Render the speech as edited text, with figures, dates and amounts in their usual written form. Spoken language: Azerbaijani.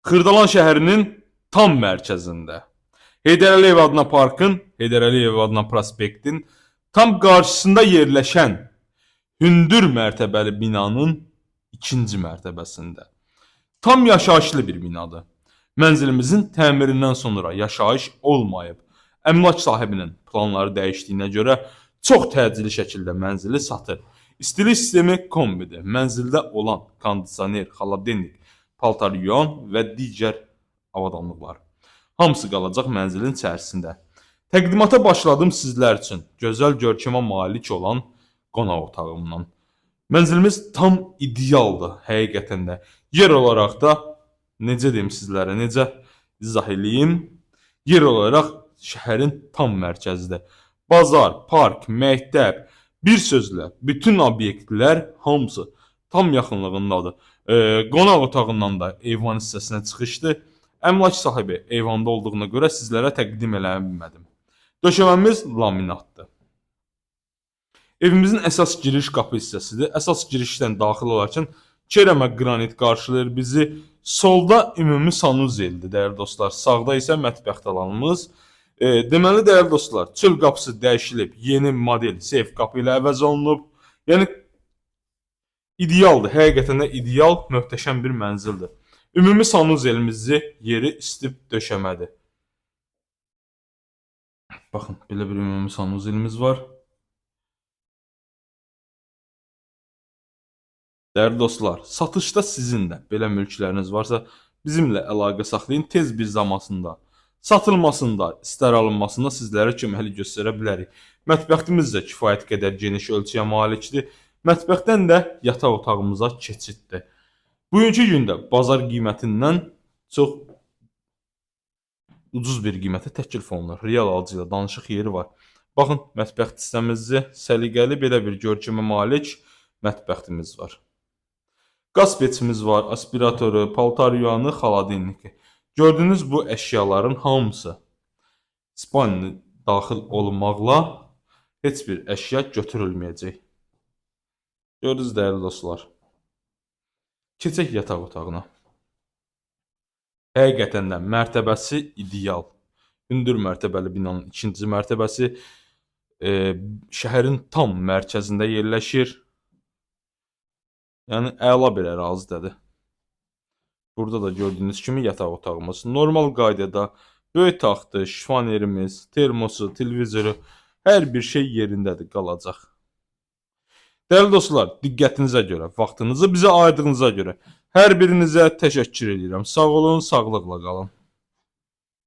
Xırdalan şəhərinin tam mərkəzində. Heydər Əliyev adına parkın, Heydər Əliyev adına prospektin tam qarşısında yerləşən hündür mərtəbəli binanın ikinci mərtəbəsində. Tam yaşayışlı bir binadır. Mənzilimizin təmirindən sonra yaşayış olmayıb. Əmlak sahibinin planları dəyişdiyinə görə çox təcili şəkildə mənzili satır. İstilik sistemi kombidir. Mənzildə olan kondisioner, xaladenik, paltaryon və digər avadanlıqlar. Hamısı qalacaq mənzilin içərisində. Təqdimata başladım sizlər üçün gözəl görkəmə malik olan qonaq otağımdan. Mənzilimiz tam idealdır həqiqətən də. Yer olaraq da necə deyim sizlərə, necə izah eləyim? Yer olaraq şəhərin tam mərkəzidir. Bazar, park, məktəb, bir sözlə bütün obyektlər hamısı tam yaxınlığındadır. Qonaq otağından da eyvan hissəsinə çıxışdır. Əmlak sahibi eyvanda olduğuna görə sizlərə təqdim eləyə bilmədim. Döşəməmiz laminatdır. Evimizin əsas giriş qapı hissəsidir. Əsas girişdən daxil olarkən kerama qranit qarşılayır bizi. Solda ümumi sanuzeldir, dəyərli dostlar. Sağda isə mətbəx alanımız. Deməli, dəyərli dostlar, çöl qapısı dəyişilib, yeni model seyf qapı ilə əvəz olunub. Yəni, idealdır, həqiqətən də ideal, möhtəşəm bir mənzildir. Ümumi sanuzelimizi yeri istib döşəmədir. Baxın, belə bir ümumi sanuzelimiz var. Dəyərli dostlar, satışda sizin də belə mülkləriniz varsa, bizimlə əlaqə saxlayın, tez bir zamanında satılmasında, istər alınmasında sizlərə köməklik göstərə bilərik. Mətbəximiz də kifayət qədər geniş ölçüyə malikdir. Mətbəxdən də yataq otağımıza keçiddir. Bugünkü gündə bazar qiymətindən çox ucuz bir qiymətə təklif olunur. Real alıcı ilə danışıq yeri var. Baxın, mətbəx hissəmizdə səliqəli belə bir görkəmə malik mətbəximiz var. Qaz peçimiz var, aspiratoru, paltar yuyanı, xaladelniki. Gördüyünüz bu əşyaların hamısı spalni daxil olmaqla heç bir əşya götürülməyəcək. Gördünüz dəyərli dostlar. Keçək yataq otağına. Həqiqətən də mərtəbəsi ideal. Hündür mərtəbəli binanın ikinci mərtəbəsi şəhərin tam mərkəzində yerləşir. Yəni, əla bir ərazidədir. Burada da gördüyünüz kimi yataq otağımız. Normal qaydada böyük taxtı, şifanerimiz, termosu, televizoru, hər bir şey yerindədir, qalacaq. Dəyərli dostlar, diqqətinizə görə, vaxtınızı bizə ayırdığınıza görə hər birinizə təşəkkür edirəm. Sağ olun, sağlıqla qalın.